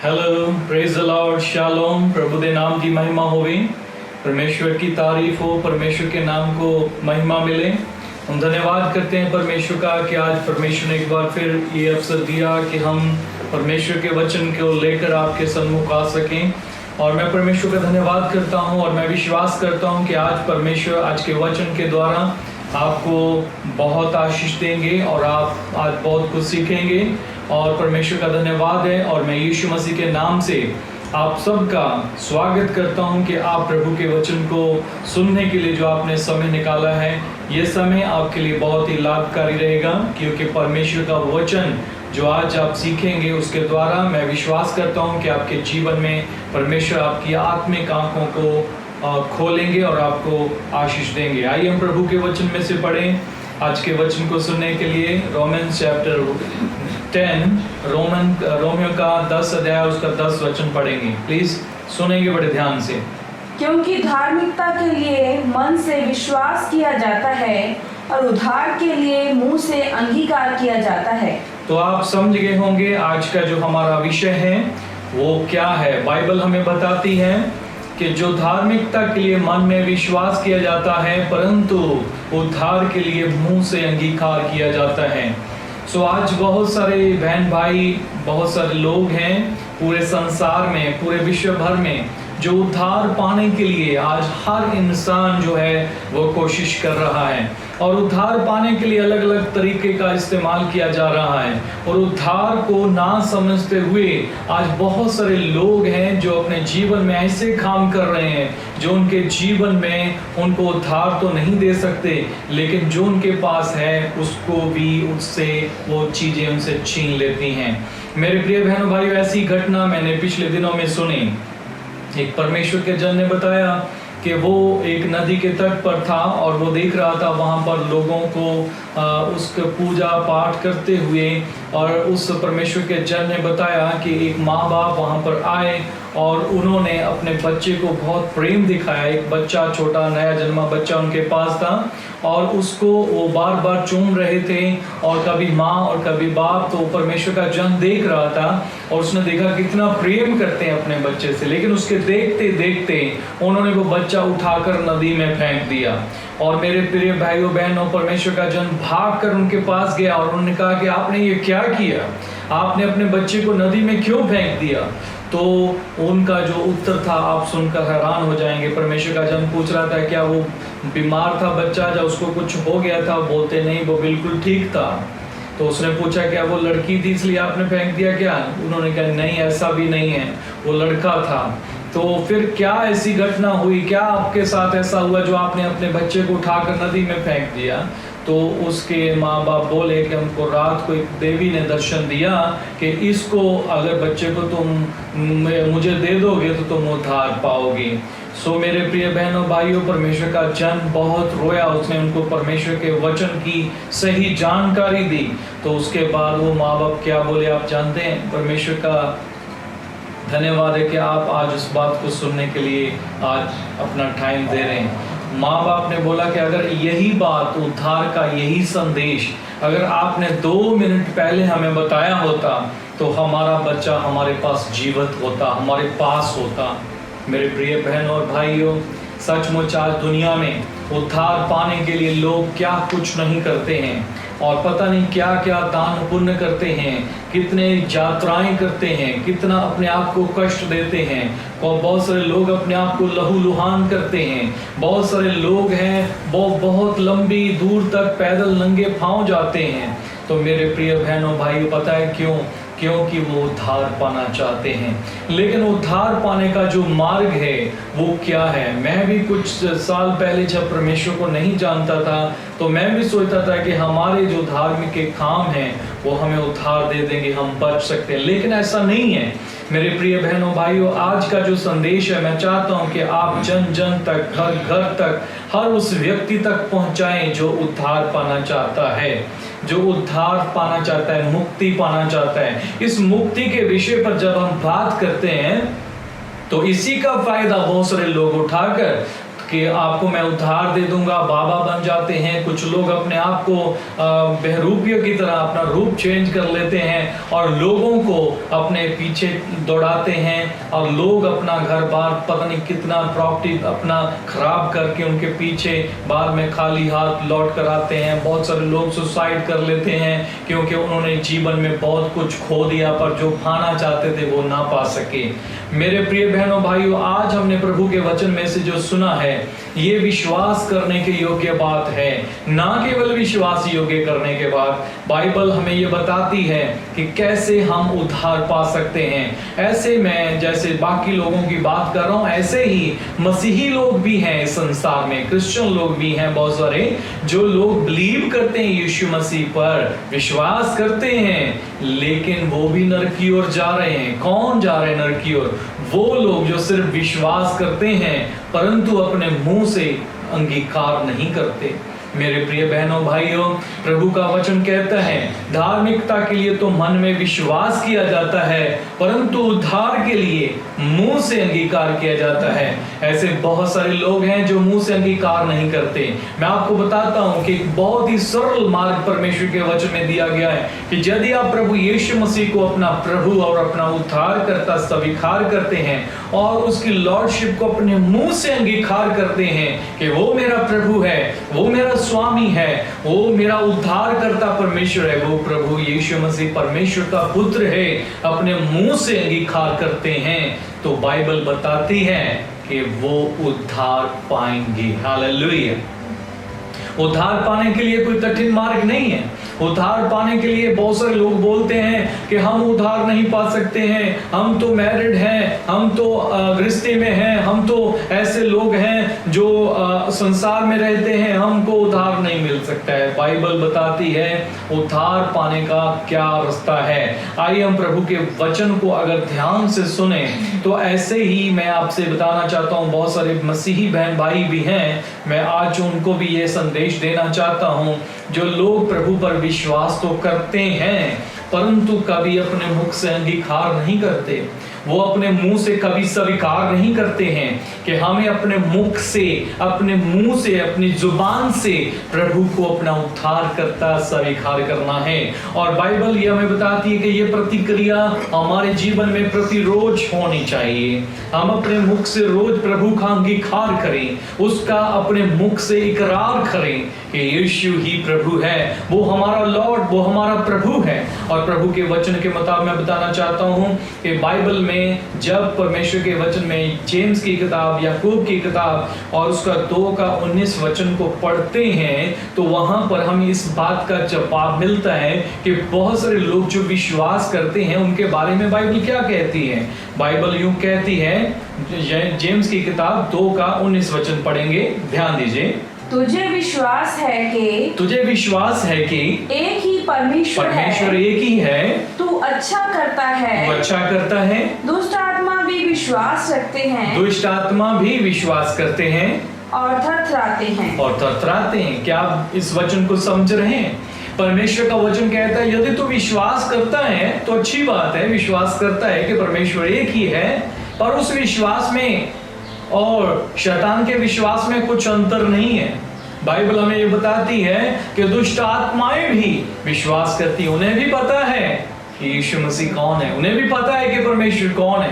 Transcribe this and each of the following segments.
Hello, praise the Lord, shalom. प्रभु के नाम की महिमा होवे, परमेश्वर की तारीफ हो, परमेश्वर के नाम को महिमा मिले। हम धन्यवाद करते हैं परमेश्वर का कि आज परमेश्वर ने एक बार फिर ये अवसर दिया कि हम परमेश्वर के वचन को लेकर आपके सम्मुख आ सकें। और मैं परमेश्वर का धन्यवाद करता हूं और मैं विश्वास करता हूं कि आज परमेश्वर आज के वचन के द्वारा आपको बहुत आशीष देंगे और आप आज बहुत कुछ सीखेंगे। और परमेश्वर का धन्यवाद है और मैं यीशु मसीह के नाम से आप सबका स्वागत करता हूं कि आप प्रभु के वचन को सुनने के लिए जो आपने समय निकाला है, ये समय आपके लिए बहुत ही लाभकारी रहेगा, क्योंकि परमेश्वर का वचन जो आज आप सीखेंगे उसके द्वारा मैं विश्वास करता हूं कि आपके जीवन में परमेश्वर आपकी आत्मिक आंखों को खोलेंगे और आपको आशीष देंगे। आइए हम प्रभु के वचन में से पढ़ें। आज के वचन को सुनने के लिए रोमन्स चैप्टर 10 रोमियो का 10 अध्याय उसका 10 वचन पढ़ेंगे। प्लीज सुनेंगे बड़े ध्यान से। क्योंकि धार्मिकता के लिए मन से विश्वास किया जाता है और उद्धार के लिए मुंह से अंगीकार किया जाता है। तो आप समझ गए होंगे आज का जो हमारा विषय है वो क्या है। बाइबल हमें बताती है कि जो धार्मिकता के लिए मन में विश्वास किया जाता है, परंतु उद्धार के लिए मुंह से अंगीकार किया जाता है। सो आज बहुत सारे बहन भाई, बहुत सारे लोग हैं पूरे संसार में, पूरे विश्व भर में, जो उद्धार पाने के लिए आज हर इंसान जो है वो कोशिश कर रहा है। और उद्धार पाने के लिए अलग अलग तरीके का इस्तेमाल किया जा रहा है। और उद्धार को ना समझते हुए आज बहुत सारे लोग हैं जो अपने जीवन में ऐसे काम कर रहे हैं जो उनके जीवन में उनको उद्धार तो नहीं दे सकते, लेकिन जो उनके पास है उसको भी उससे वो चीजें उनसे छीन लेती हैं। मेरे प्रिय बहनों भाइयों, ऐसी घटना मैंने पिछले दिनों में सुनी। एक परमेश्वर के जन ने बताया कि वो एक नदी के तट पर था और वो देख रहा था वहाँ पर लोगों को उसका पूजा पाठ करते हुए। और उस परमेश्वर के जन ने बताया कि एक माँ बाप वहाँ पर आए और उन्होंने अपने बच्चे को बहुत प्रेम दिखाया। एक बच्चा, छोटा नया जन्मा बच्चा उनके पास था और उसको वो बार बार चूम रहे थे, और कभी माँ और कभी बाप। तो परमेश्वर का जन देख रहा था और उसने देखा कितना प्रेम करते हैं अपने बच्चे से, लेकिन उसके देखते देखते उन्होंने वो बच्चा उठाकर नदी में फेंक दिया। और मेरे प्रिय भाइयों बहनों, परमेश्वर का जन भागकर उनके पास गया और उन्होंने कहा कि आपने ये क्या किया, आपने अपने बच्चे को नदी में क्यों फेंक दिया। तो उनका जो उत्तर था आप सुनकर हैरान हो जाएंगे। परमेश्वर का जन पूछ रहा था क्या वो बीमार था बच्चा, या उसको कुछ हो गया था। बोलते नहीं, वो बिल्कुल ठीक था। तो उसने पूछा क्या वो लड़की थी इसलिए आपने फेंक दिया क्या। उन्होंने कहा नहीं, ऐसा भी नहीं है, वो लड़का था। तो फिर क्या ऐसी घटना हुई, क्या आपके साथ ऐसा हुआ जो आपने अपने बच्चे को उठाकर नदी में फेंक दिया। तो उसके माँ बाप बोले कि हमको रात को एक देवी ने दर्शन दिया कि इसको अगर बच्चे को तुम मुझे दे दोगे तो तुम उद्धार पाओगे। सो मेरे प्रिय बहनों भाइयों, परमेश्वर का जन बहुत रोया। उसने उनको परमेश्वर के वचन की सही जानकारी दी। तो उसके बाद वो माँ बाप क्या बोले आप जानते हैं। परमेश्वर का धन्यवाद है कि आप आज इस बात को सुनने के लिए आज अपना टाइम दे रहे हैं। माँ बाप ने बोला कि अगर यही बात, उद्धार का यही संदेश अगर आपने 2 मिनट पहले हमें बताया होता तो हमारा बच्चा हमारे पास जीवित होता, हमारे पास होता। मेरे प्रिय बहनों और भाइयों, सचमुच आज दुनिया में उद्धार पाने के लिए लोग क्या कुछ नहीं करते हैं, और पता नहीं क्या क्या दान पुण्य करते हैं, कितने यात्राएं करते हैं, कितना अपने आप को कष्ट देते हैं। और बहुत सारे लोग अपने आप को लहूलुहान करते हैं। बहुत सारे लोग हैं वो बहुत लंबी दूर तक पैदल नंगे पांव जाते हैं। तो मेरे प्रिय बहनों भाइयों, पता है क्यों? क्योंकि वो उद्धार पाना चाहते हैं। लेकिन उद्धार पाने का जो मार्ग है वो क्या है। मैं भी कुछ साल पहले जब परमेश्वर को नहीं जानता था तो मैं भी सोचता था कि हमारे जो धार्मिक के काम हैं वो हमें उद्धार दे देंगे, हम बच सकते हैं। लेकिन ऐसा नहीं है मेरे प्रिय बहनों भाइयों। आज का जो संदेश है, मैं चाहता हूं कि आप जन जन तक, घर घर तक, हर उस व्यक्ति तक पहुंचाएं जो उद्धार पाना चाहता है, जो उद्धार पाना चाहता है, मुक्ति पाना चाहता है। इस मुक्ति के विषय पर जब हम बात करते हैं तो इसी का फायदा बहुत सारे लोग उठाकर कि आपको मैं उद्धार दे दूंगा, बाबा बन जाते हैं। कुछ लोग अपने आप को बहरूपियों की तरह अपना रूप चेंज कर लेते हैं और लोगों को अपने पीछे दौड़ाते हैं, और लोग अपना घर बार पता नहीं कितना प्रॉपर्टी अपना खराब करके उनके पीछे बाद में खाली हाथ लौट कर आते हैं। बहुत सारे लोग सुसाइड कर लेते हैं क्योंकि उन्होंने जीवन में बहुत कुछ खो दिया, पर जो पाना चाहते थे वो ना पा सके। मेरे प्रिय बहनों भाइयों, आज हमने प्रभु के वचन में से जो सुना है ये विश्वास करने के योग्य बात है, ना केवल विश्वास योग्य करने के बाद। बाइबल हमें ये बताती है कि कैसे हम उद्धार पा सकते हैं। ऐसे मैं जैसे बाकी लोगों की बात कर रहा हूं, ऐसे ही मसीही लोग भी हैं इस संसार में, क्रिश्चियन लोग भी हैं बहुत सारे, जो लोग बिलीव करते हैं यीशु मसीह पर, विश्वास करते हैं, लेकिन वो भी नरक की ओर जा रहे हैं। कौन जा रहे हैं नरक की ओर? वो लोग जो सिर्फ विश्वास करते हैं परंतु अपने मुंह से अंगीकार नहीं करते। मेरे प्रिय बहनों भाइयों, प्रभु का वचन कहता है धार्मिकता के लिए तो मन में विश्वास किया जाता है, परंतु उद्धार के लिए मुंह से अंगीकार किया जाता है। ऐसे बहुत सारे लोग हैं जो मुंह से अंगीकार नहीं करते। मैं आपको बताता हूं कि एक बहुत ही सरल मार्ग परमेश्वर के वचन में दिया गया है कि यदि आप प्रभु यीशु मसीह को अपना प्रभु और अपना उद्धारकर्ता स्वीकार करते हैं और उसकी लॉर्डशिप को अपने मुंह से अंगीकार करते हैं कि वो मेरा प्रभु है, वो मेरा स्वामी है, वो मेरा उद्धार करता परमेश्वर है, वो प्रभु यीशु मसीह परमेश्वर का पुत्र है, अपने मुंह से अंगीकार करते हैं, तो बाइबल बताती है कि वो उद्धार पाएंगे। हालेलुया। उद्धार पाने के लिए कोई कठिन मार्ग नहीं है। उद्धार पाने के लिए बहुत सारे लोग बोलते हैं कि हम उद्धार नहीं पा सकते हैं, हम तो मैरिड हैं, हम तो गृहस्थी में हैं, हम तो ऐसे लोग हैं जो संसार में रहते हैं, हमको उद्धार नहीं मिल सकता है। बाइबल बताती है उद्धार पाने का क्या रास्ता है। आइए हम प्रभु के वचन को अगर ध्यान से सुने तो ऐसे ही मैं आपसे बताना चाहता हूँ, बहुत सारे मसीही बहन भाई भी हैं, मैं आज उनको भी ये संदेश देना चाहता हूँ, जो लोग प्रभु पर विश्वास तो करते हैं परंतु कभी अपने मुख से अंगीकार नहीं करते। वो अपने मुंह से कभी स्वीकार नहीं करते हैं कि हमें अपने मुख से, अपने मुंह से, अपनी जुबान से प्रभु को अपना उद्धार करता स्वीकार करना है। और बाइबल ये हमें बताती है कि ये प्रतिक्रिया हमारे जीवन में प्रतिरोज होनी चाहिए। हम अपने मुख से रोज प्रभु का अंगीकार करें, उसका अपने मुख से इकरार करें कि यीशु ही प्रभु है, वो हमारा लॉर्ड, वो हमारा प्रभु है। और प्रभु के वचन के मुताबिक मैं बताना चाहता हूँ कि बाइबल में जब परमेश्वर के वचन में जेम्स की किताब, याकूब की किताब और उसका 2:19 वचन को पढ़ते हैं तो वहां पर हमें इस बात का जवाब मिलता है कि बहुत सारे लोग जो विश्वास करते हैं उनके बारे में बाइबल क्या कहती है। बाइबल यूं कहती है, जेम्स की किताब 2:19 वचन पढ़ेंगे, ध्यान दीजिए। तुझे विश्वास है कि एक ही परमेश्वर एक ही है, तू अच्छा करता है, दुष्ट आत्मा भी विश्वास करते हैं और थरथराते हैं। क्या आप इस वचन को समझ रहे हैं? परमेश्वर का वचन कहता है यदि तू विश्वास करता है तो अच्छी बात है, विश्वास करता है कि परमेश्वर एक ही है, पर उस विश्वास में और शैतान के विश्वास में कुछ अंतर नहीं है। बाइबल हमें ये बताती है कि दुष्ट आत्माएं भी विश्वास करती हैं, उन्हें भी पता है कि यीशु मसीह कौन है, उन्हें भी पता है कि परमेश्वर कौन है।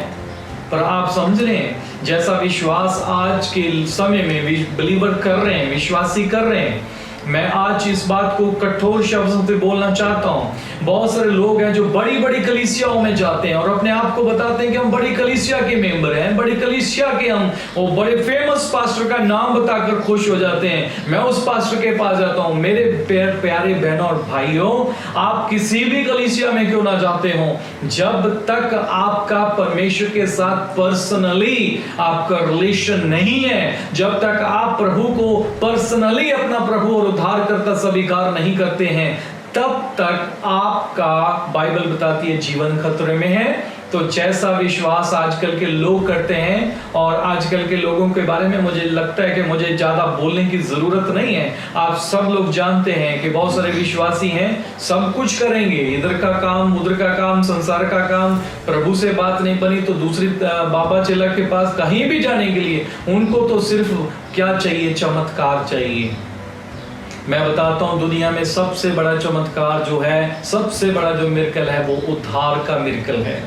पर आप समझ रहे हैं, जैसा विश्वास आज के समय में बिलीवर कर रहे हैं, विश्वासी कर रहे हैं, मैं आज इस बात को कठोर शब्दों से बोलना चाहता हूं। बहुत सारे लोग हैं जो बड़ी बड़ी कलीसियाओं में जाते हैं और अपने आप को बताते हैं कि हम बड़ी कलीसिया के मेंबर हैं, बड़ी कलीसिया के हम वो बड़े फेमस पास्टर का नाम बताकर खुश हो जाते हैं। मैं उस पास्टर के पास जाता हूं। मेरे प्यारे बहनों और भाइयों, आप किसी भी कलीसिया में क्यों ना जाते हो, जब तक आपका परमेश्वर के साथ पर्सनली आपका रिलेशन नहीं है, जब तक आप प्रभु को पर्सनली अपना प्रभु और उद्धार करता स्वीकार नहीं करते हैं, तब तक आपका, बाइबल बताती है, जीवन खतरे में है, तो जैसा विश्वास आजकल के लोग करते हैं, और आजकल के लोगों के बारे में मुझे लगता है कि मुझे ज्यादा बोलने की जरूरत नहीं है। आप सब लोग जानते हैं कि बहुत सारे विश्वासी हैं, सब कुछ करेंगे, इधर का काम, उधर का काम, संसार का काम, प्रभु से बात नहीं बनी तो दूसरी बाबा चेला के पास कहीं भी जाने के लिए उनको तो सिर्फ क्या चाहिए, चमत्कार चाहिए। मैं बताता हूं, दुनिया में सबसे बड़ा चमत्कार जो है, सबसे बड़ा जो मिरेकल है, वो उद्धार का मिरेकल है।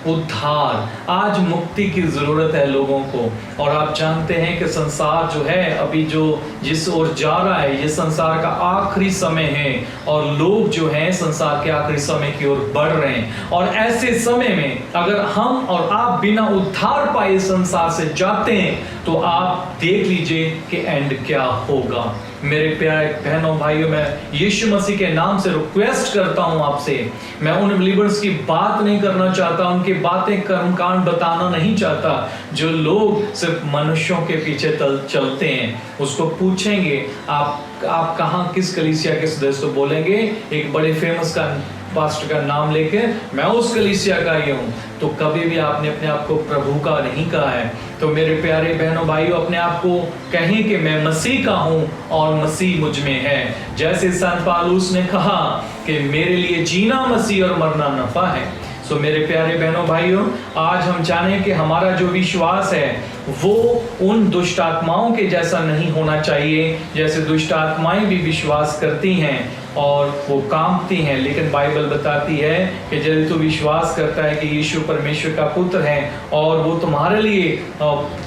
उद्धार, आज मुक्ति की जरूरत है लोगों को। और आप जानते हैं कि संसार जो है अभी जो जिस ओर जा रहा है, ये संसार का आखिरी समय है, और लोग जो हैं संसार के आखिरी समय की ओर बढ़ रहे हैं। और ऐसे समय में अगर हम और आप बिना उद्धार पाए संसार से जाते हैं तो आप देख लीजिए कि एंड क्या होगा। मेरे प्यारे बहनों भाइयों, मैं यीशु मसीह के नाम से रिक्वेस्ट करता हूं आपसे, मैं उन बिलीवर्स की बात नहीं करना चाहता, उनकी बातें कर्मकांड बताना नहीं चाहता, जो लोग सिर्फ मनुष्यों के पीछे चलते हैं। उसको पूछेंगे आप कहाँ, किस कलीसिया के सदस्य, तो बोलेंगे एक बड़े फेमस का पास्टर का नाम लेके मैं उस कलीसिया का ही हूं। तो कभी भी आपने अपने आप को प्रभु का नहीं कहा है। तो मेरे प्यारे बहनों भाइयों, अपने आप को कहें कि मैं मसीह का हूं और मसीह मुझ में है। जैसे संत पौलुस ने कहा कि मेरे लिए जीना मसीह और मरना नफा है। सो मेरे प्यारे बहनों भाइयों, आज हम जानें कि हमारा जो विश्वास है वो उन दुष्ट आत्माओं के जैसा नहीं होना चाहिए जैसे दुष्ट आत्माएं भी विश्वास करती हैं और वो कांपती हैं। लेकिन बाइबल बताती है कि यदि तू विश्वास करता है कि यीशु परमेश्वर का पुत्र है और वो तुम्हारे लिए,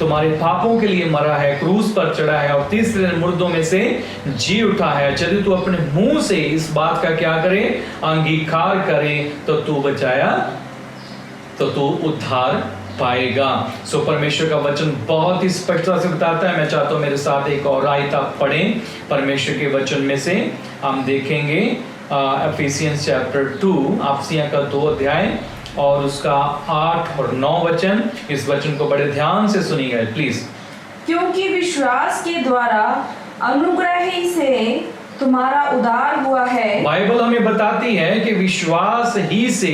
तुम्हारे पापों के लिए मरा है, क्रूस पर चढ़ा है और तीसरे दिन मुर्दों में से जी उठा है, यदि तू अपने मुंह से इस बात का क्या करे, अंगीकार करे, तो तू बचाया, तो तू उद्धार पाएगा। सो परमेश्वर का वचन बहुत ही स्पष्टता से बताता है। मैं चाहता हूं मेरे साथ एक और आयत पढ़ें परमेश्वर के वचन में से। हम देखेंगे एफिसियंस चैप्टर 2, अफसियां का 2 अध्याय और उसका 8 और 9 वचन। इस वचन को बड़े ध्यान से सुनिएगा प्लीज। क्योंकि विश्वास के द्वारा अनुग्रह ही से तुम्हारा उद्धार हुआ है। बाइबल हमें बताती है कि विश्वास ही से,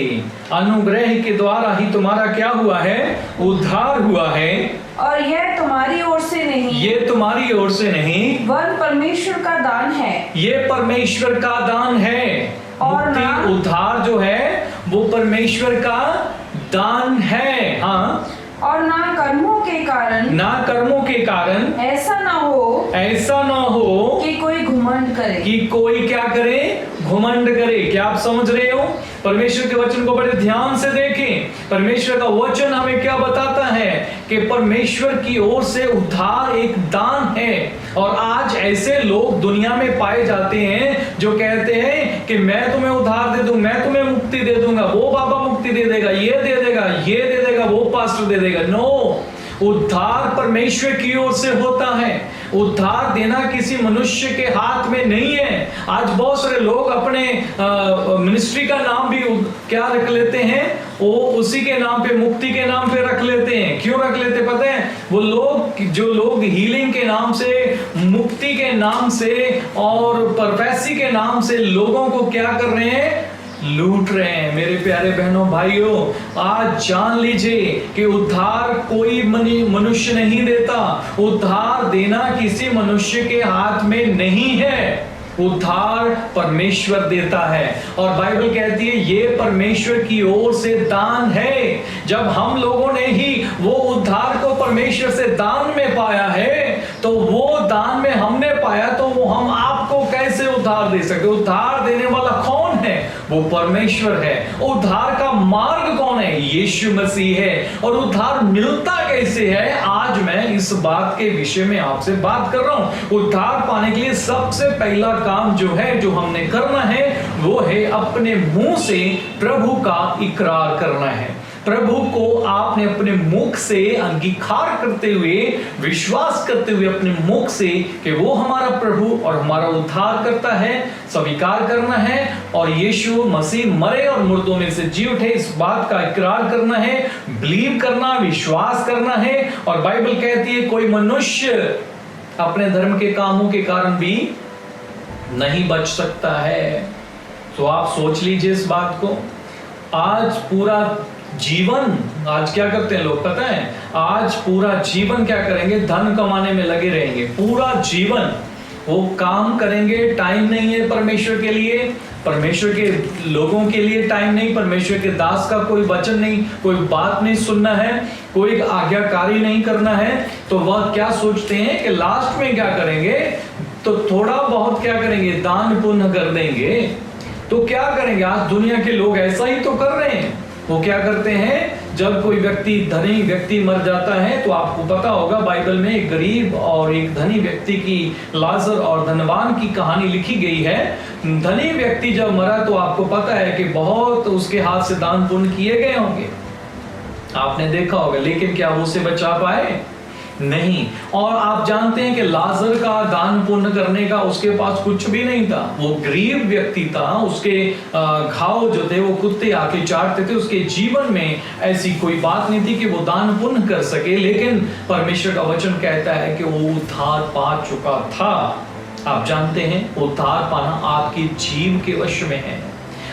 अनुग्रह के द्वारा ही तुम्हारा क्या हुआ है, उद्धार हुआ है। और यह तुम्हारी ओर से नहीं, ये तुम्हारी ओर से नहीं, वरन परमेश्वर का दान है। ये परमेश्वर का दान है। और मुक्ति, उद्धार जो है वो परमेश्वर का दान है। हाँ, और ना कर्मों के कारण, ना कर्मों के कारण, ऐसा ना हो कि कोई घमंड करे, कि कोई क्या करे, घमंड करे। क्या आप समझ रहे हो? परमेश्वर के वचन को बड़े ध्यान से देखें। परमेश्वर का वचन हमें क्या बताता है कि परमेश्वर की ओर से उद्धार एक दान है। और आज ऐसे लोग दुनिया में पाए जाते हैं जो कहते हैं कि मैं तुम्हें उद्धार दे दूं, मैं तुम्हें मुक्ति दे दूंगा, वो बाबा मुक्ति दे देगा, ये दे देगा, ये दे देगा, वो पास्टर दे देगा। नो, उद्धार परमेश्वर की ओर से होता है। उद्धार देना किसी मनुष्य के हाथ में नहीं है। आज बहुत सारे लोग अपने मिनिस्ट्री का नाम भी क्या रख लेते हैं, वो उसी के नाम पे, मुक्ति के नाम पे रख लेते हैं। क्यों रख लेते पता है? वो लोग, जो लोग हीलिंग के नाम से, मुक्ति के नाम से और प्रोफेसी के नाम से लोगों को क्या कर रहे हैं, लूट रहे हैं। मेरे प्यारे बहनों भाइयों, आज जान लीजिए कि उद्धार कोई मनुष्य नहीं देता। उद्धार देना किसी मनुष्य के हाथ में नहीं है, उद्धार परमेश्वर देता है। और बाइबल कहती है ये परमेश्वर की ओर से दान है। जब हम लोगों ने ही वो उद्धार को परमेश्वर से दान में पाया है, तो वो दान में हमने पाया, तो वो हम आपको कैसे उद्धार दे सकते? उद्धार देने वाला कौन है? वो परमेश्वर है। उद्धार का मार्ग कौन है? यीशु मसीह है। और उद्धार मिलता कैसे है? आज मैं इस बात के विषय में आपसे बात कर रहा हूं। उद्धार पाने के लिए सबसे पहला काम जो है, जो हमने करना है, वो है अपने मुंह से प्रभु का इकरार करना है। प्रभु को आपने अपने मुख से अंगीकार करते हुए, विश्वास करते हुए अपने मुख से कि वो हमारा प्रभु और हमारा उद्धार करता है, स्वीकार करना है। और यीशु मसीह मरे और मुर्दों में से जी उठे, इस बात का इकरार करना है, बिलीव करना, विश्वास करना है। और बाइबल कहती है कोई मनुष्य अपने धर्म के कामों के कारण भी नहीं बच सकता है। तो आप सोच लीजिए इस बात को। आज पूरा जीवन आज क्या करते हैं लोग पता है, आज पूरा जीवन क्या करेंगे, धन कमाने में लगे रहेंगे, पूरा जीवन वो काम करेंगे, टाइम नहीं है परमेश्वर के लिए, परमेश्वर के लोगों के लिए टाइम नहीं, परमेश्वर के दास का कोई वचन नहीं, कोई बात नहीं सुनना है, कोई आज्ञाकारी नहीं करना है। तो वह क्या सोचते हैं कि लास्ट में क्या करेंगे, तो थोड़ा बहुत क्या करेंगे, दान पुण्य कर देंगे। तो क्या करेंगे, आज दुनिया के लोग ऐसा ही तो कर रहे हैं। वो क्या करते हैं, जब कोई व्यक्ति धनी व्यक्ति मर जाता है, तो आपको पता होगा बाइबल में एक गरीब और एक धनी व्यक्ति की, लाजर और धनवान की कहानी लिखी गई है। धनी व्यक्ति जब मरा तो आपको पता है कि बहुत उसके हाथ से दान पुण्य किए गए होंगे, आपने देखा होगा, लेकिन क्या वो उसे बचा पाए? नहीं। और आप जानते हैं कि लाजर का दान पुण्य करने का उसके पास कुछ भी नहीं था, वो गरीब व्यक्ति था, उसके घाव जो थे वो कुत्ते आके चाटते थे, उसके जीवन में ऐसी कोई बात नहीं थी कि वो दान पुण्य कर सके। लेकिन परमेश्वर का वचन कहता है कि वो उद्धार पा चुका था। आप जानते हैं उद्धार पाना आपकी जीव के वश में है।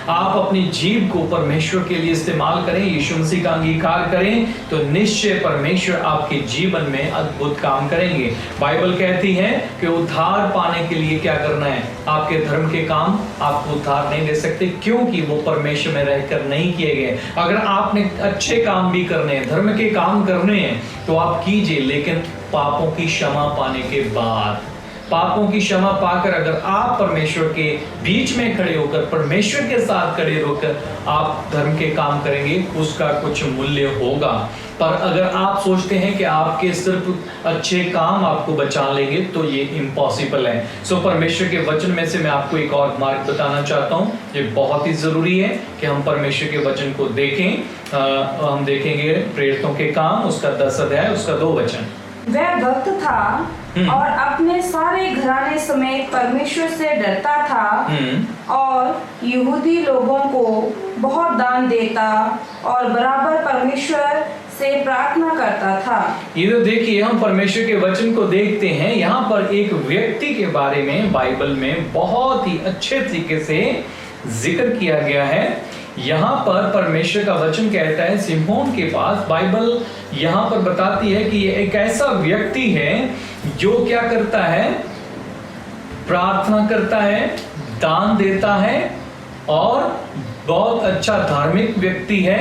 आप अपनी जीव को परमेश्वर के लिए इस्तेमाल करें, यीशु मसीह का अंगीकार करें, तो निश्चय परमेश्वर आपके जीवन में अद्भुत काम करेंगे। बाइबल कहती है कि उद्धार पाने के लिए क्या करना है, आपके धर्म के काम आपको उद्धार नहीं दे सकते, क्योंकि वो परमेश्वर में रहकर नहीं किए गए। अगर आपने अच्छे काम भी करने हैं, धर्म के काम करने हैं, तो आप कीजिए, लेकिन पापों की क्षमा पाने के बाद। पापों की क्षमा पाकर अगर आप परमेश्वर के बीच में खड़े होकर, परमेश्वर के साथ खड़े होकर आप धर्म के काम करेंगे, उसका कुछ मूल्य होगा। पर अगर आप सोचते हैं कि आपके सिर्फ अच्छे काम आपको बचा लेंगे, तो ये इम्पॉसिबल है। सो परमेश्वर के वचन में से मैं आपको एक और मार्ग बताना चाहता हूँ। ये बहुत ही जरूरी है कि हम परमेश्वर के वचन को देखें। हम देखेंगे प्रेरितों के काम, उसका 10 अध्याय, उसका 2 वचन। वह भक्त था और अपने सारे घराने समेत परमेश्वर से डरता था और यहूदी लोगों को बहुत दान देता और बराबर परमेश्वर से प्रार्थना करता था। इधर देखिए, हम परमेश्वर के वचन को देखते हैं। यहाँ पर एक व्यक्ति के बारे में बाइबल में बहुत ही अच्छे तरीके से जिक्र किया गया है। यहाँ पर परमेश्वर का वचन कहता है सिमोन के पास, बाइबल यहाँ पर बताती है कि ये एक ऐसा व्यक्ति है जो क्या करता है, प्रार्थना करता है, दान देता है और बहुत अच्छा धार्मिक व्यक्ति है,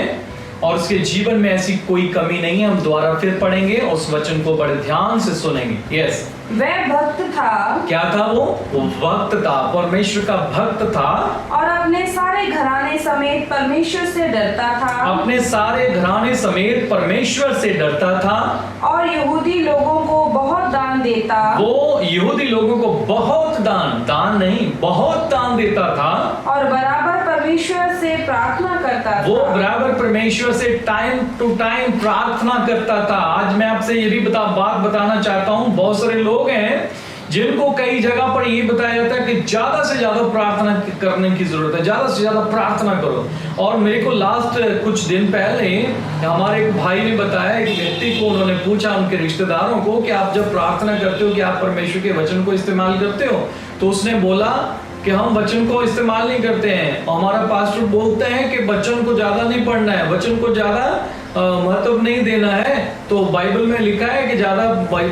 और उसके जीवन में ऐसी कोई कमी नहीं है। हम दोबारा फिर पढ़ेंगे, उस वचन को बड़े ध्यान से सुनेंगे। यस, वह भक्त था। क्या था वो भक्त था, परमेश्वर का भक्त था, और अपने सारे घराने समेत परमेश्वर से डरता था। अपने सारे घराने समेत परमेश्वर से डरता था और यहूदी लोगों को बहुत दान देता। वो यहूदी लोगों को बहुत दान नहीं, बहुत दान देता था और बराबर परमेश्वर से प्रार्थना करता था। वो बराबर परमेश्वर से टाइम टू टाइम प्रार्थना करता था। आज मैं आपसे ये भी बात बताना चाहता हूँ, बहुत सारे लोग हैं जिनको कई जगह पर ये बताया जाता है कि ज्यादा से ज्यादा प्रार्थना करने की जरूरत है, ज्यादा से ज्यादा प्रार्थना करो। और मेरे को लास्ट कुछ दिन पहले हमारे एक भाई ने बताया, एक व्यक्ति को उन्होंने पूछा उनके रिश्तेदारों को कि आप जब प्रार्थना करते हो कि आप परमेश्वर के वचन को इस्तेमाल करते हो? तो उसने बोला कि हम वचन को इस्तेमाल नहीं करते हैं। हमारा पास्टर बोलते हैं कि वचन को ज्यादा नहीं पढ़ना है, वचन को ज्यादा महत्व नहीं देना है। तो बाइबल में लिखा है कि ज्यादा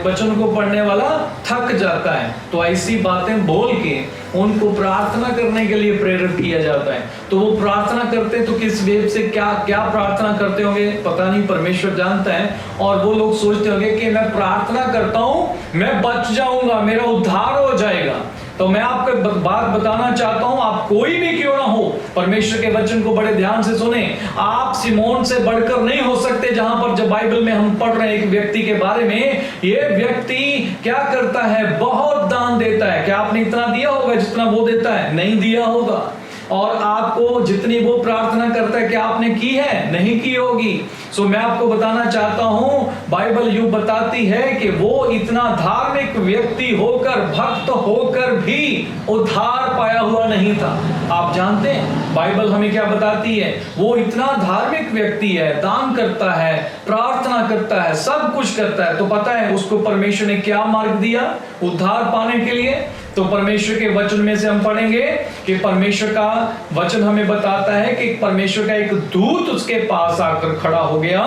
वचन को पढ़ने वाला थक जाता है। तो ऐसी बातें बोल के उनको प्रार्थना करने के लिए प्रेरित किया जाता है। तो वो प्रार्थना करते तो किस वेब से क्या क्या प्रार्थना करते होंगे पता नहीं, परमेश्वर जानता है। और वो लोग सोचते होंगे कि मैं प्रार्थना करता हूँ, मैं बच जाऊंगा, मेरा उद्धार हो जाएगा। तो मैं आपको बात बताना चाहता हूं, आप कोई भी क्यों ना हो, परमेश्वर के वचन को बड़े ध्यान से सुने। आप सिमोन से बढ़कर नहीं हो सकते। जहां पर जब बाइबल में हम पढ़ रहे हैं एक व्यक्ति के बारे में, ये व्यक्ति क्या करता है, बहुत दान देता है। क्या आपने इतना दिया होगा जितना वो देता है? नहीं दिया होगा। और आपको जितनी वो प्रार्थना करता है, क्या आपने की है? नहीं की होगी। सो मैं आपको बताना चाहता हूं, बाइबल यूं बताती है कि वो इतना धार्मिक व्यक्ति होकर, भक्त होकर भी उद्धार पाया हुआ नहीं था। आप जानते हैं बाइबल हमें क्या बताती है, वो इतना धार्मिक व्यक्ति है, दान करता है, प्रार्थना करता है, सब कुछ करता है, तो पता है उसको परमेश्वर ने क्या मार्ग दिया उद्धार पाने के लिए। तो परमेश्वर के वचन में से हम पढ़ेंगे कि परमेश्वर का वचन हमें बताता है कि परमेश्वर का एक दूत उसके पास आकर खड़ा हो गया।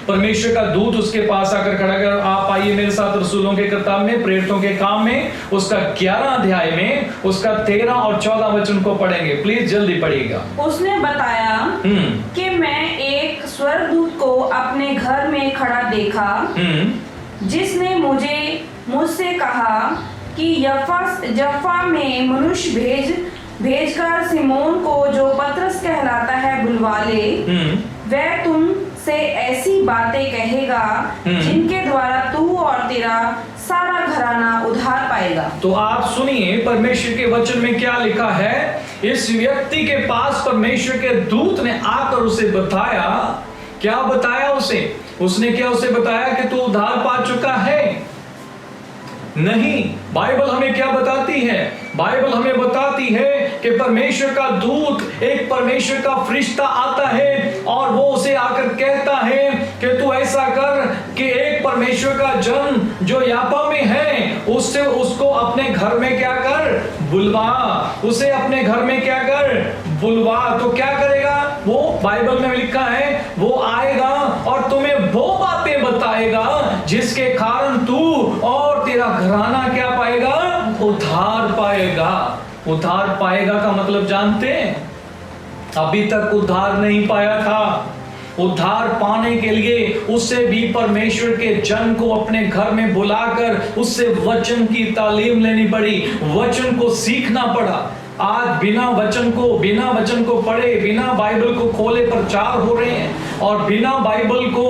परमेश्वर का दूत उसके पास आकर खड़ा कर, आप आइए मेरे साथ रसूलों के किताब में, प्रेरितों के काम में, उसका 11 अध्याय में उसका 13 और 14 वचन को पढ़ेंगे। प्लीज जल्दी पढ़िएगा। उसने बताया कि मैं एक स्वर्गदूत को अपने घर में खड़ा देखा, जिसने मुझसे कहा कि यफ्फा में मनुष्य भेजकर सिमोन को, जो पतरस कहलाता है, बुलवा ले। वह तुम से ऐसी बातें कहेगा जिनके द्वारा तू और तेरा सारा घराना उद्धार पाएगा। तो आप सुनिए परमेश्वर के वचन में क्या लिखा है। इस व्यक्ति के पास परमेश्वर के दूत ने आकर उसे बताया, क्या बताया उसने क्या उसे बताया कि तू उद्धार पा चुका है? नहीं, बाइबल हमें क्या बताती है? बाइबल हमें बताती है कि परमेश्वर का दूत, एक परमेश्वर का फरिश्ता आता है और वो उसे आकर कहता है कि तू ऐसा कर कि एक परमेश्वर का जन जो याफा में है उसको अपने घर में क्या कर, बुलवा। उसे अपने घर में क्या कर, बुलवा। तो क्या करेगा वो? बाइबल में लिखा है वो आएगा और तुम्हें वो बातें बताएगा जिसके कारण तू और तेरा घराना क्या पाएगा, उद्धार पाएगा। उद्धार पाएगा का मतलब जानते हैं? अभी तक उद्धार नहीं पाया था। उद्धार पाने के लिए उससे भी परमेश्वर के जन को अपने घर में बुलाकर उससे वचन की तालीम लेनी पड़ी, वचन को सीखना पड़ा। आज बिना वचन को पढ़े, बिना बाइबल को खोले प्रचार हो रहे हैं, और बिना बाइबल को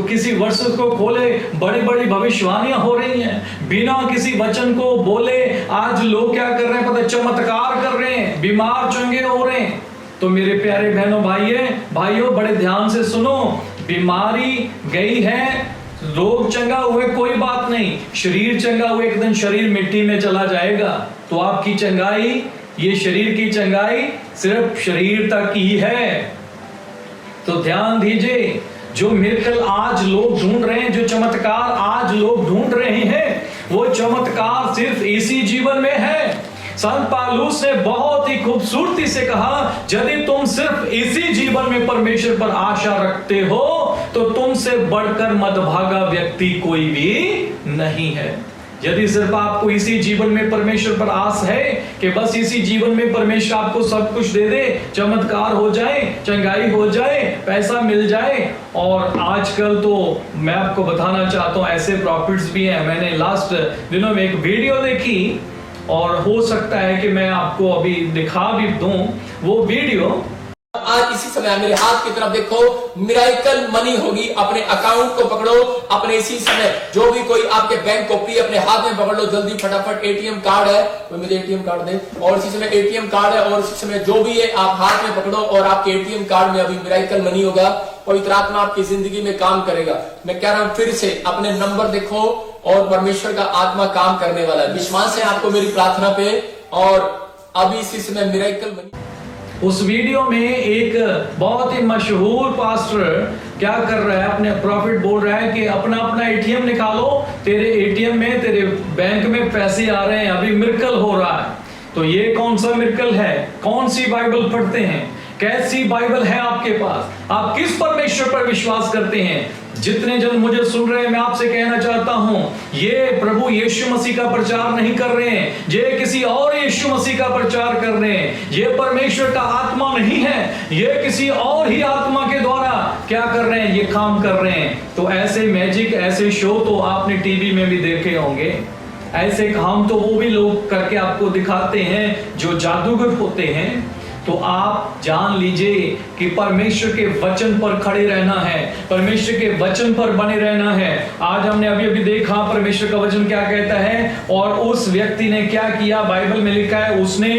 किसी वर्सेस को खोले बड़ी बड़ी भविष्यवाणियां हो रही हैं। बिना किसी वचन को बोले आज लोग क्या कर रहे हैं पता, चमत्कार कर रहे हैं, बीमार चंगे हो रहे हैं। तो मेरे प्यारे बहनों भाइयों बड़े ध्यान से सुनो। बीमारी गई है, रोग चंगा हुए कोई बात नहीं, शरीर चंगा हुए एक दिन शरीर मिट्टी में चला जाएगा। तो आपकी चंगाई, ये शरीर की चंगाई सिर्फ शरीर तक ही है। तो ध्यान दीजिए, जो मिरेकल आज लोग ढूंढ रहे हैं, जो चमत्कार आज लोग ढूंढ रहे हैं, वो चमत्कार सिर्फ इसी जीवन में है। संत पौलुस ने बहुत ही खूबसूरती से कहा, यदि तुम सिर्फ इसी जीवन में परमेश्वर पर आशा रखते हो तो तुमसे बढ़कर मदभागा व्यक्ति कोई भी नहीं है। यदि सिर्फ आपको इसी जीवन में परमेश्वर पर आस है कि बस इसी जीवन में परमेश्वर आपको सब कुछ दे दे, चमत्कार हो जाए, चंगाई हो जाए, पैसा मिल जाए। और आजकल तो मैं आपको बताना चाहता हूं ऐसे प्रॉफिट्स भी हैं। मैंने लास्ट दिनों में एक वीडियो देखी और हो सकता है कि मैं आपको अभी दिखा भी दूं वो वीडियो। आज इसी समय मेरे हाथ की तरफ देखो, मिरेकल मनी होगी। अपने अकाउंट को पकड़ो, अपने इसी समय जो भी कोई आपके बैंक कॉपी अपने हाथ में पकड़ लो जल्दी फटाफट। एटीएम कार्ड है, कोई मुझे एटीएम कार्ड दे। और इसी समय एटीएम कार्ड है, और इसी समय जो भी है आप हाथ में पकड़ो और आपके एटीएम कार्ड में अभी मिरेकल मनी होगा। पवित्र आत्मा आपकी जिंदगी में काम करेगा। मैं कह रहा हूं फिर से अपने नंबर देखो और परमेश्वर का आत्मा काम करने वाला है। विश्वास है आपको मेरी प्रार्थना पे। और अभी इसी समय मिरेकल मनी। उस वीडियो में एक बहुत ही मशहूर पास्टर क्या कर रहा है, अपने प्रॉफिट बोल रहा है कि अपना अपना एटीएम निकालो, तेरे एटीएम में, तेरे बैंक में पैसे आ रहे हैं, अभी मिरेकल हो रहा है। तो ये कौन सा मिरेकल है? कौन सी बाइबल पढ़ते हैं? कैसी बाइबल है आपके पास? आप किस परमेश्वर पर विश्वास करते हैं? जितने जन मुझे सुन रहे हैं, मैं आपसे कहना चाहता हूं, ये प्रभु यीशु मसीह का प्रचार नहीं कर रहे हैं, ये किसी और यीशु मसीह का प्रचार कर रहे हैं। ये परमेश्वर का आत्मा नहीं है, ये किसी और ही आत्मा के द्वारा क्या कर रहे हैं, ये काम कर रहे हैं। तो ऐसे मैजिक, ऐसे शो तो आपने टीवी में भी देखे होंगे। ऐसे काम तो वो भी लोग करके आपको दिखाते हैं जो जादूगर होते हैं। तो आप जान लीजिए कि परमेश्वर के वचन पर खड़े रहना है, परमेश्वर के वचन पर बने रहना है। आज हमने अभी अभी देखा परमेश्वर का वचन क्या कहता है, और उस व्यक्ति ने क्या किया, बाइबल में लिखा है उसने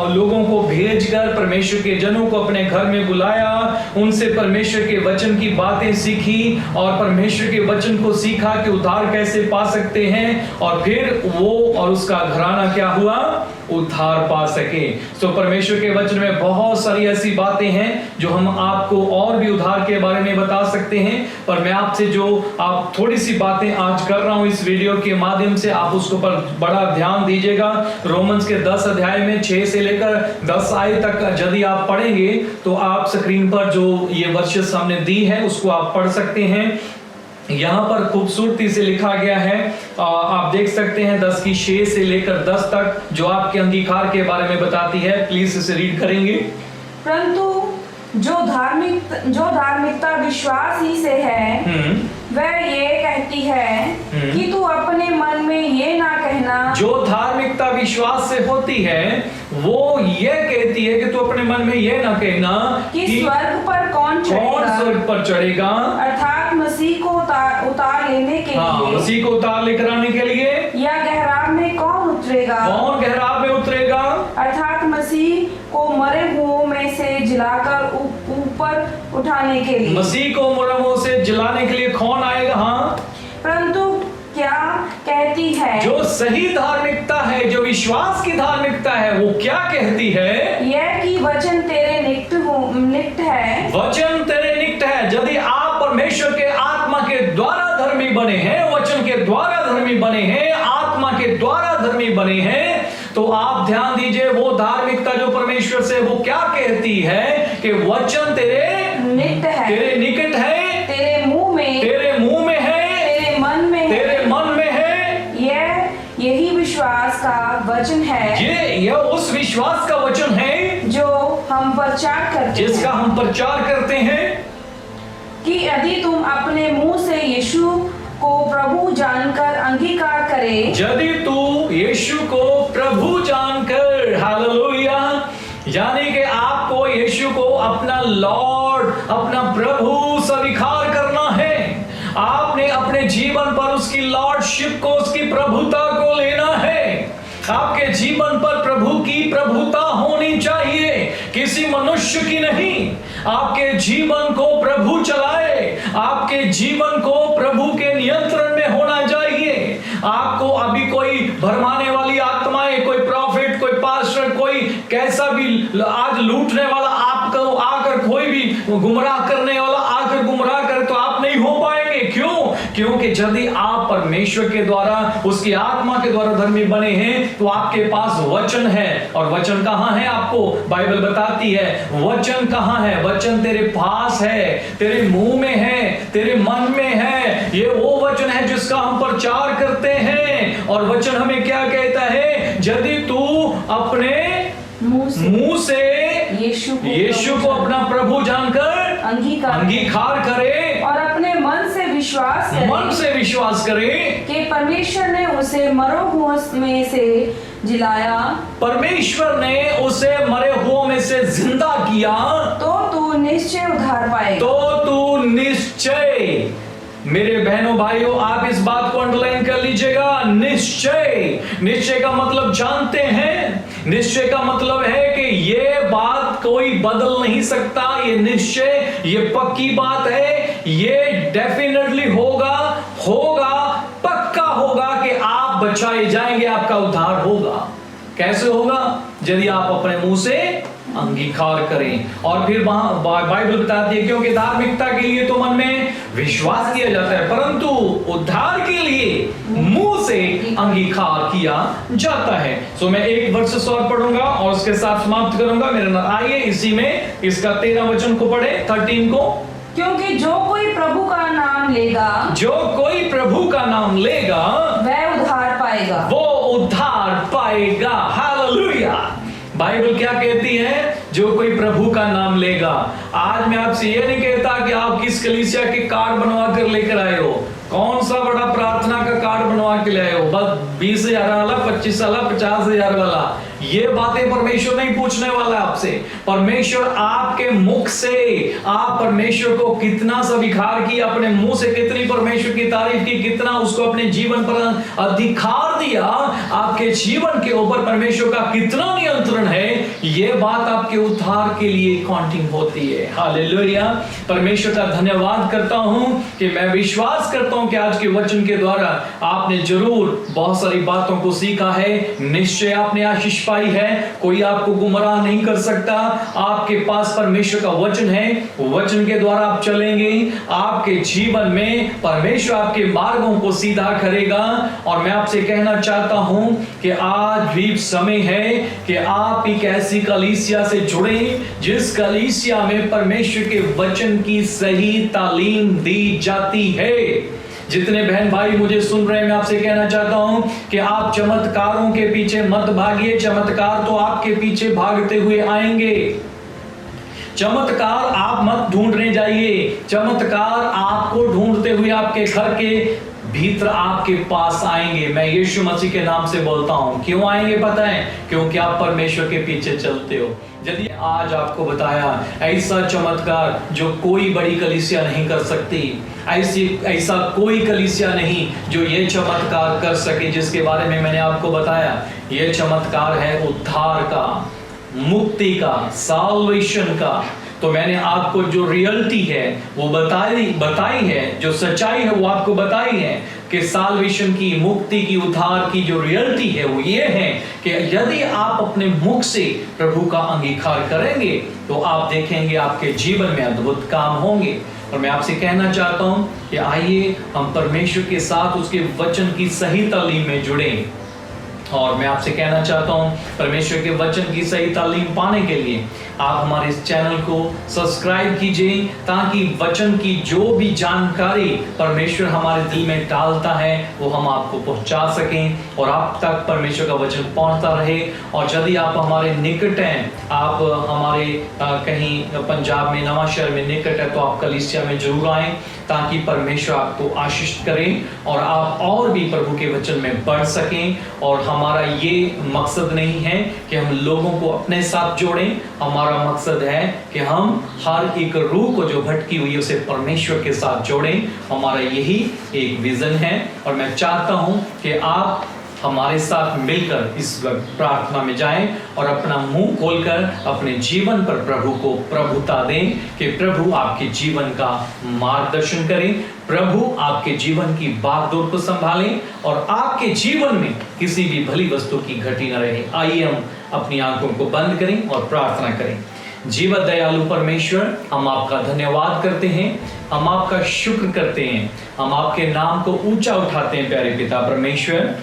लोगों को भेजकर परमेश्वर के जनों को अपने घर में बुलाया, उनसे परमेश्वर के वचन की बातें सीखी और परमेश्वर के वचन को सीखा कि उद्धार कैसे पा सकते हैं, और फिर वो और उसका घराना क्या हुआ, उद्धार पा सके। तो परमेश्वर के वचन में बहुत सारी ऐसी बातें हैं जो हम आपको और भी उद्धार के बारे में बता सकते हैं, पर मैं आपसे जो आप थोड़ी सी बातें आज कर रहा हूं इस वीडियो के माध्यम से, आप उसको पर बड़ा ध्यान दीजिएगा। रोमन्स के 10 अध्याय में 6 से लेकर 10 आयत तक यदि आप पढ़ेंगे तो आप स्क्रीन पर जो ये वर्सेस हमने दी है उसको आप पढ़ सकते हैं। यहाँ पर खूबसूरती से लिखा गया है, आप देख सकते हैं 10 की 6 से लेकर 10 तक जो आपके अंगीकार के बारे में बताती है। प्लीज इसे रीड करेंगे। परंतु जो धार्मिकता विश्वास ही से है, वह ये कहती है कि तू अपने मन में ये ना कहना। जो धार्मिकता विश्वास से होती है वो ये कहती है कि तू अपने मन में ये ना कहना कि स्वर्ग पर कौन स्वर्ग पर चढ़ेगा, अर्थात मसीह को उतार लेने के लिए, मसीह को उतार लेकर आने के लिए, या गहराव में कौन उतरेगा, कौन गहराव में उतरेगा, अर्थात मसीह को मरे हुओं में से जिलाकर ऊपर उठाने के लिए, मसीह को मरे हुओं से जिलाने के लिए कौन आएगा। हाँ, परंतु क्या कहती है, जो सही धार्मिकता है, जो विश्वास की धार्मिकता है, वो क्या कहती है, यह कि वचन तेरे निकट है, वचन तेरे निकट है। यदि आप परमेश्वर के आत्मा के द्वारा धर्मी बने हैं, वचन के द्वारा धर्मी बने हैं, आत्मा के द्वारा धर्मी बने हैं, तो आप ध्यान दीजिए वो धार्मिकता जो परमेश्वर से, वो क्या कहती है कि वचन तेरे निकट है, तेरे निकट है, तेरे मुंह में है, तेरे मन में है। यही विश्वास का वचन है, ये उस विश्वास का वचन है जो हम प्रचार करते हैं, जिसका हम प्रचार करते हैं, कि यदि तुम अपने मुंह से यीशु को प्रभु जानकर अंगीकार करे, यदि तू यीशु को प्रभु जानकर, हालेलुया, यानी कि आपको यीशु को अपना लॉर्ड, अपना प्रभु स्वीकार करना है। आपने अपने जीवन पर उसकी लॉर्डशिप को, उसकी प्रभुता को लेना है। आपके जीवन पर प्रभु की प्रभुता होनी चाहिए, किसी मनुष्य की नहीं। आपके जीवन को प्रभु चलाए, आपके जीवन को प्रभु के नियंत्रण में होना चाहिए। आपको अभी कोई भरमाने वाली आत्माएं, कोई प्रॉफिट, कोई पास्टर, कोई कैसा भी आज लूटने वाला आपको आकर, कोई भी गुमराह करने वाला आकर गुमराह करे तो आप नहीं हो पाएंगे। क्यों? क्योंकि यदि आप परमेश्वर के द्वारा, उसकी आत्मा के द्वारा धर्मी बने हैं तो आपके पास वचन है। और वचन कहाँ है? आपको बाइबल बताती है वचन कहाँ है। वचन तेरे पास है, तेरे मुंह में है, तेरे मन में है। ये वो वचन है जिसका हम प्रचार करते हैं। और वचन हमें क्या कहता है? यदि तू अपने मुंह से यीशु को अपना प्रभु जानकर अंगीकार करे और अपने मन से विश्वास करे कि परमेश्वर ने उसे मरे हुओं में से जिलाया, परमेश्वर ने उसे मरे हुओं में से जिंदा किया, तो तू निश्चय उद्धार पाएगा। तो तू निश्चय, मेरे बहनों भाइयों, आप इस बात को अंडरलाइन कर लीजिएगा। निश्चय, निश्चय का मतलब जानते हैं, निश्चय का मतलब है कि ये बात कोई बदल नहीं सकता। ये निश्चय, ये पक्की बात है, ये डेफिनेटली होगा, पक्का होगा कि आप बचाए जाएंगे, आपका उद्धार होगा। कैसे होगा? यदि आप अपने मुंह से अंगीकार करें। और फिर वहां बाइबल बताती है क्योंकि धार्मिकता के लिए तो मन में विश्वास किया जाता है, परंतु उद्धार के लिए मुंह से अंगीकार किया जाता है। तो मैं एक वर्ष और पढ़ूंगा और उसके साथ समाप्त करूंगा। मेरे नाम आइए इसी में इसका 13 वचन को पढ़े, 13 को। क्योंकि जो कोई प्रभु का नाम लेगा, जो कोई प्रभु का नाम लेगा, वह उद्धार पाएगा, वो उद्धार पाएगा। हालेलुया। बाइबल क्या कहती है? जो कोई प्रभु का नाम लेगा। आज मैं आपसे ये नहीं कहता कि आप किस कलीसिया के कार्ड बनवा कर लेकर आए हो। कौन सा बड़ा प्रार्थना का कार्ड बनवा के लाए हो? बस 20,000 वाला, 25 वाला, 50,000 वाला? ये बातें परमेश्वर नहीं पूछने वाला आपसे। परमेश्वर आपके मुख से, आप परमेश्वर को कितना स्वीकार किया, अपने मुंह से कितनी परमेश्वर की तारीफ की, कितना उसको अपने जीवन पर अधिकार दिया, आपके जीवन के ऊपर परमेश्वर का कितना नियंत्रण है, ये बात आपके उद्धार के लिए काउंटिंग होती है। हालेलुया। परमेश्वर का धन्यवाद करता हूं कि मैं विश्वास करता हूं कि आज के वचन के द्वारा आपने जरूर बहुत सारी बातों को सीखा है। निश्चय आपने आशीष पाई है। कोई आपको गुमराह नहीं कर सकता। आपके पास परमेश्वर का वचन है, वचन के द्वारा आप चलेंगे, आपके जीवन में परमेश्वर आपके मार्गों को सीधा करेगा। और मैं आपसे कहना चाहता हूं कि आज भी समय है कि आप एक ऐसी कलीसिया से जुड़े जिस कलीसिया में परमेश्वर के वचन की सही तालीम दी जाती है। जितने बहन भाई मुझे सुन रहे हैं, मैं आपसे कहना चाहता हूं कि आप चमत्कारों के पीछे मत भागिए। चमत्कार तो आपके पीछे भागते हुए आएंगे। चमत्कार आप मत ढूंढने जाइए, चमत्कार आपको ढूंढते हुए आपके घर के भीतर आपके पास आएंगे। मैं यीशु मसीह के नाम से बोलता हूं। क्यों आएंगे पता है? क्योंकि आप परमेश्वर के पीछे चलते हो। यदि आज आपको बताया ऐसा चमत्कार जो कोई बड़ी कलीसिया नहीं कर सकती, ऐसा कोई कलीसिया नहीं जो ये चमत्कार कर सके जिसके बारे में मैंने आपको बताया। ये चमत्कार है उद्धार का, मुक्ति का, साल्वेशन का। तो मैंने आपको जो रियलिटी है वो बताई है, जो सच्चाई है वो आपको बताई है कि साल्वेशन की, मुक्ति की, उद्धार की जो रियलिटी है वो ये है कि यदि आप अपने मुख से प्रभु का अंगीकार करेंगे तो आप देखेंगे आपके जीवन में अद्भुत काम होंगे। और मैं आपसे कहना चाहता हूं कि आइए हम परमेश्वर के साथ उसके वचन की सही तालीम में जुड़ें। और मैं आपसे कहना चाहता हूं परमेश्वर के वचन की सही तालीम पाने के लिए आप हमारे इस चैनल को सब्सक्राइब कीजिए, ताकि वचन की जो भी जानकारी परमेश्वर हमारे दिल में डालता है वो हम आपको पहुंचा सकें और आप तक परमेश्वर का वचन पहुंचता रहे। और यदि आप हमारे निकट हैं, आप हमारे कहीं पंजाब में, नवा शहर में निकट है, तो आप कलीसिया में जरूर आएं, ताकि परमेश्वर आपको आशीष करें और आप और भी प्रभु के वचन में बढ़ सकें। और हमारा ये मकसद नहीं है कि हम लोगों को अपने साथ जोड़ें, हमारा मकसद है कि हम हर एक रूह को जो भटकी हुई है उसे परमेश्वर के साथ जोड़ें। हमारा यही एक विजन है और मैं चाहता हूं कि आप हमारे साथ मिलकर इस प्रार्थना में जाएं और अपना मुंह खोलकर अपने जीवन पर प्रभु को प्रभुता दें कि प्रभु आपके जीवन का मार्गदर्शन करें, प्रभु आपके जीवन की बागडोर को संभालें और आपके जीवन में किसी भी भली वस्तु की घटी न रहे। आइए हम अपनी आंखों को बंद करें और प्रार्थना करें। जीवन दयालु परमेश्वर, हम आपका धन्यवाद करते हैं, हम आपका शुक्र करते हैं, हम आपके नाम को ऊंचा उठाते हैं। प्यारे पिता परमेश्वर,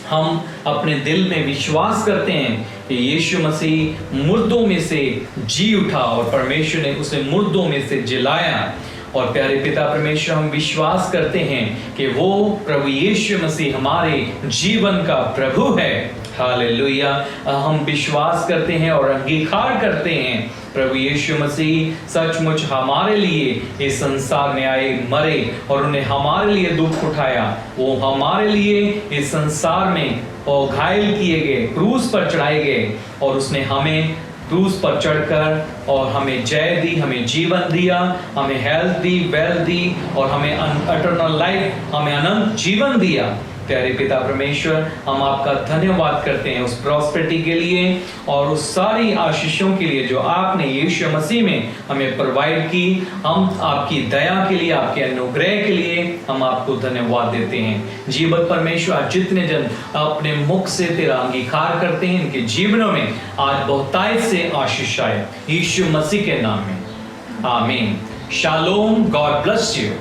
हम अपने दिल में विश्वास करते हैं कि यीशु मसीह मुर्दों में से जी उठा और परमेश्वर ने उसे मुर्दों में से जिलाया। और प्यारे पिता परमेश्वर, हम विश्वास करते हैं कि वो प्रभु यीशु मसीह हमारे जीवन का प्रभु है। हालेलुया। हम विश्वास करते हैं और अंगीकार करते हैं प्रभु यीशु मसीह सचमुच हमारे लिए इस संसार में आए, मरे और उन्हें हमारे लिए दुख उठाया। वो हमारे लिए इस संसार में और घायल किए गए, क्रूस पर चढ़ाए गए और उसने हमें क्रूस पर चढ़कर और हमें जय दी, हमें जीवन दिया, हमें हेल्थ दी, वेल्थ दी और हमें इटर्नल लाइफ, हमें अनंत जीवन दिया। प्यारे पिता परमेश्वर, हम आपका धन्यवाद करते हैं उस प्रॉस्पेरिटी के लिए और उस सारी आशीषों के लिए जो आपने यीशु मसीह में हमें प्रोवाइड की। हम आपकी दया के लिए, आपके अनुग्रह के लिए हम आपको धन्यवाद देते हैं। जीवत परमेश्वर, जितने जन अपने मुख से तेरा अंगीकार करते हैं, इनके जीवनों में आज बहुतायत से आशीष आए, यीशु मसीह के नाम में, आमीन। Shalom, God bless you.